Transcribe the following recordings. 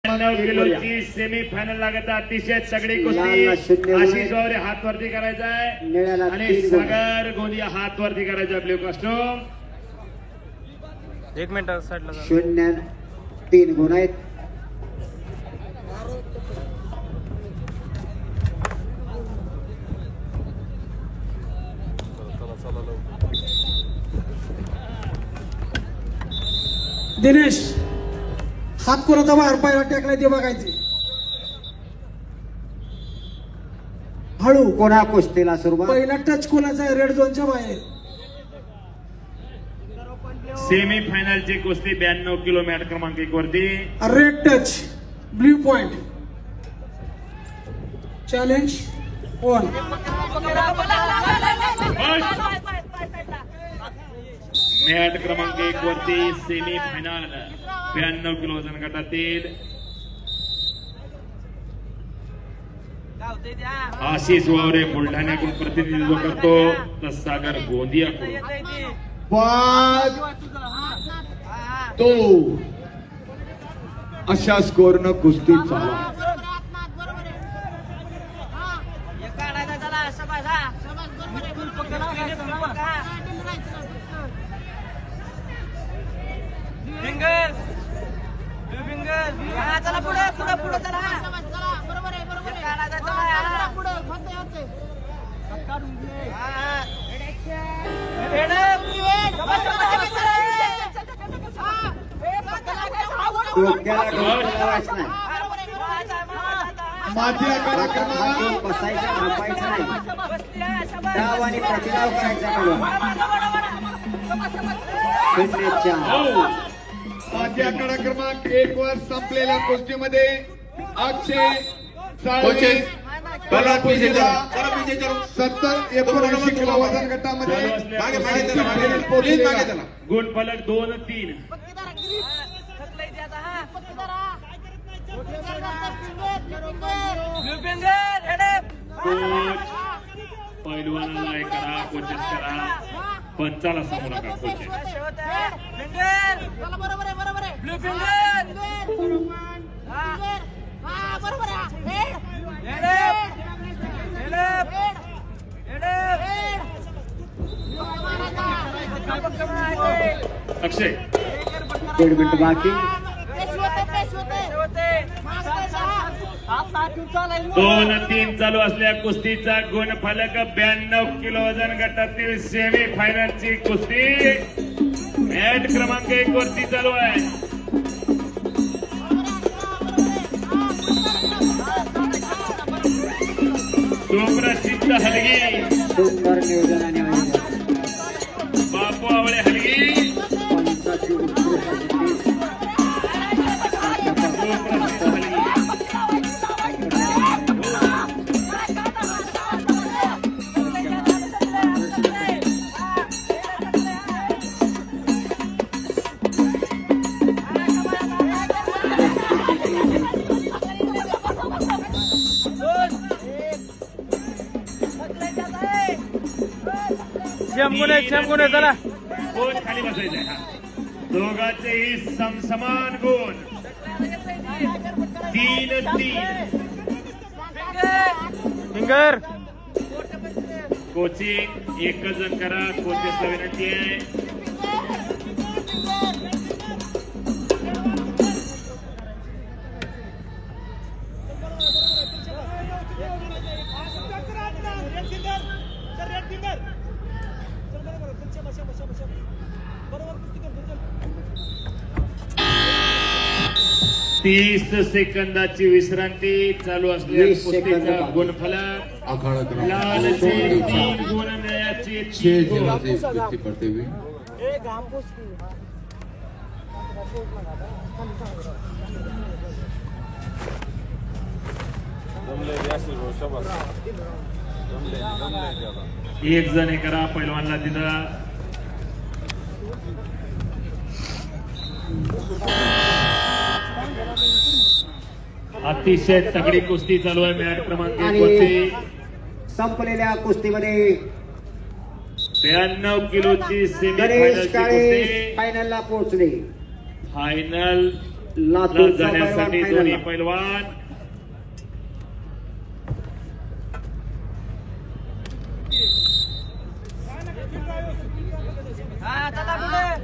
किलोची semi final लागत अतिशय तगडी कुस्ती. आशिष वावरे हात वरती करायचा आहे आणि सागर गोंदिया हात वरती करायचा. ब्ल्यू कॉस्ट्यूम 1 मिनिट साईडला 0-3 गुण आहेत. दिनेश हात कोणाचा बाहेर पायला टेकलाय ते बघायचे. हळू कोणा कुस्तीला सुरुवात. पहिला टच कोणाचा आहे रेड झोनच्या बाहेर. सेमी फायनलची कुस्ती 92 किलो मॅट क्रमांक 1 वरती. Red touch blue point challenge on. Mat क्रमांक 1 वरती सेमी फायनल 92 किलो वजन गटातील आशिष वावरे बुलढाण्याकडून प्रतिनिधित्व करतो तर सागर गोंदियाकडून. 5-2 अशा स्कोरनं कुस्ती चालू. चला पुढे पुढे पुढे चला. बरोबर आहे माझी बसायचं थांबायचं नाही. डाव आणि प्रतिडाव करायचा. माझी आकडा क्रमांक 1 वर संपलेल्या कुस्तीमध्ये अक्षय 70-79 किलो वजन गटामध्ये गुण फलक 2-3. पैलवानाला करा कोचेस करा पंचाला समोर नका कोचेस. अक्षय 1.5 मिनिट बाकी. 2-3 चालू असलेल्या कुस्तीचा गुण फलक 92 किलो वजन गटातील सेमी फायनलची कुस्ती मॅट क्रमांक 1 वरती चालू आहे. सुप्रसिद्ध हलगी सुंदर नियोजन आणि बापू आवळे हलगी पंचाची उत्कृष्ट कुस्ती. सुप्रसिद्ध हलगी. चला गुण खाली बसायचे. दोघांचेही समसमान गुण 3-3. फिंगर कोचिंग एकच जण करा. कोचेसला विनंती आहे. तीस सेकंदाची विश्रांती चालू असलेल्या कुस्तीचा गुणफलक अखाड़ा लालचे 3 गुण न्यायाचे 3 गुण. कुस्ती पड़ते हुए एक जण हे करा पैलवानला तिथं. अतिशय तगडी कुस्ती चालू आहे मॅट क्रमांक 1 वरती. संपलेल्या कुस्तीमध्ये 92 किलोची सेमी गणेश फायनलची काळे कुस्ती फायनलला पोहोचले. फायनल लातूर जाण्यासाठी दोन्ही पैलवान हा चला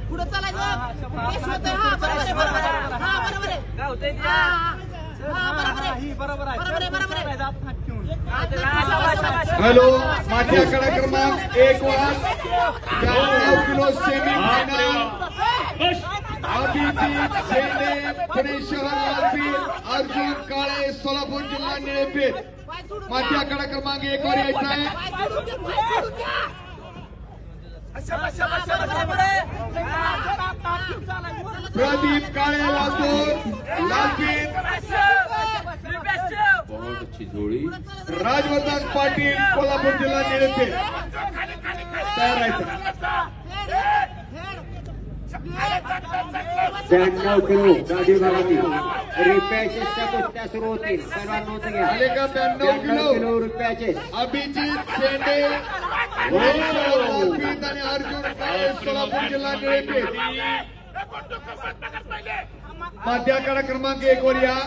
पुढे चालायचं बेस्ट होतंय. हा बरोबर आहे बरोबर आहे. हा बरोबर आहे. काय होतंय बरोबर आहे. हॅलो माझी आकडा क्रमांक 1 वर 92 किलो सेमी फायनल अभिजित शेंडे पुणे शहर लालपीर अर्जुन काळे सोलापूर जिल्हा निळेपेठ माझी आकडा क्रमांक 1 वर यायचा आहे. प्रदीप काळे लालपीर राजवर्धन पाटील कोल्हापूर जिल्हा निळेपेठ तयार राहायचं. 92 किलो गाडी भागातील रुपयाच्या कुस्त्या सुरू होतील. सर्वांना घ्या. आले का 92 किलो रुपयाचे अभिजित शेंडे लालपीर आणि अर्जुन काळे सोलापूर जिल्हा निळेपेठ माझी आकडा क्रमांक 1 वर या.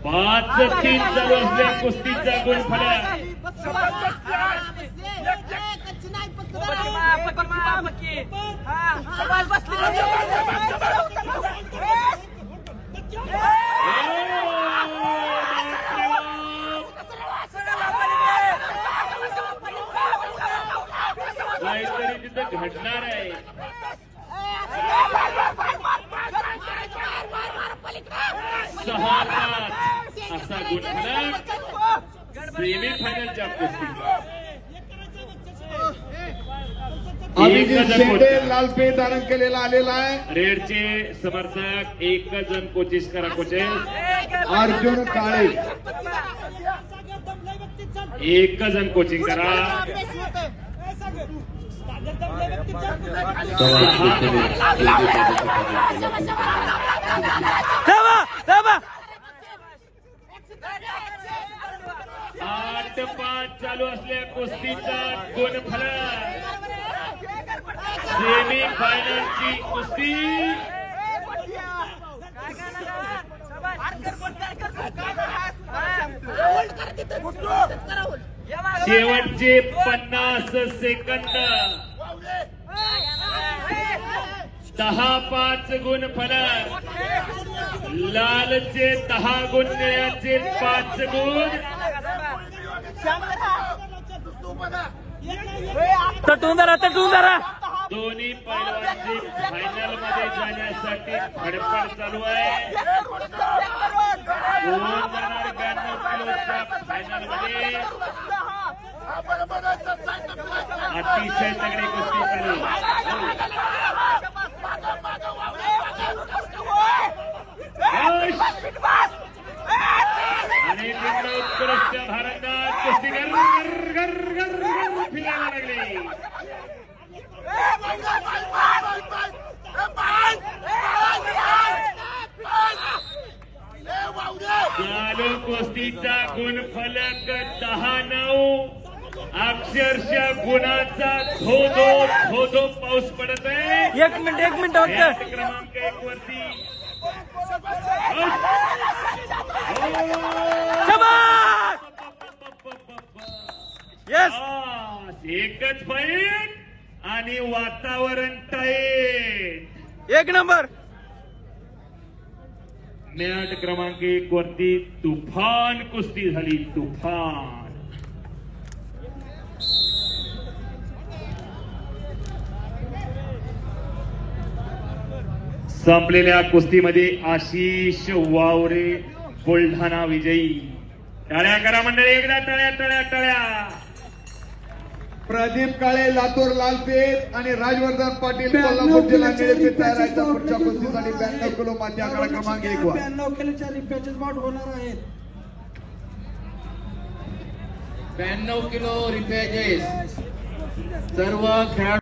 5-3 चालू असलेल्या कुस्तीचा गुणफलक काहीतरी तिथं घडणार आहे. सहा असा गुणफलक सेमी फायनलच्या कुस्तीत. अभिजित शेंडे लालपेठ धारण केलेला आलेला आहे. रेडचे समर्थक 1 जण कोचिस करा. कोचेस अर्जुन काळे 1 जण कोचिंग करा. आठ 5 चालू असलेल्या कुस्तीचा गुणफलक सेमी फायनलची कुस्ती शेवटचे 50 सेकंद 10-5 गुणफलक. लालचे 10 गुण, निळ्याचे 5 गुण. तटून जरा दोन्ही पैलवानची फायनल मध्ये जाण्यासाठी धडपड चालू आहे. कोण जाणार 92 किलोच्या फायनल मध्ये. अतिशय तगडी कुस्ती चालू. आणि तिकडे उत्कृष्ट भारतनाथ कुस्ती घर फिरायला लागली. चालू कुस्तीचा गुणफलक 10-9. अक्षरशः गुणाचा धो पाऊस पडत आहे. 1 मिनिट होतं. क्रमांक 1 वरती एकच फाईट आणि वातावरण टाईट. 1 नंबर. मॅट क्रमांक 1 वरती तुफान कुस्ती झाली. तुफान. संपलेल्या कुस्तीमध्ये आशिष वावरे बुलढाणा विजयी. टाळ्या करा मंडळी. एकदा टाळ्या. प्रदीप काळे लातूर लालपेठ आणि राजवर्धन पाटील कोल्हापूर जिल्हा निळेपेठ तयार राहायचा पुढच्या कुस्तीसाठी 92 किलो माझी आकडा क्रमांक 1 वर. 92 किलोच्या रिपॅचेस बाउट होणार आहेत. 92 किलो रिपॅचेस सर्व खेळाडू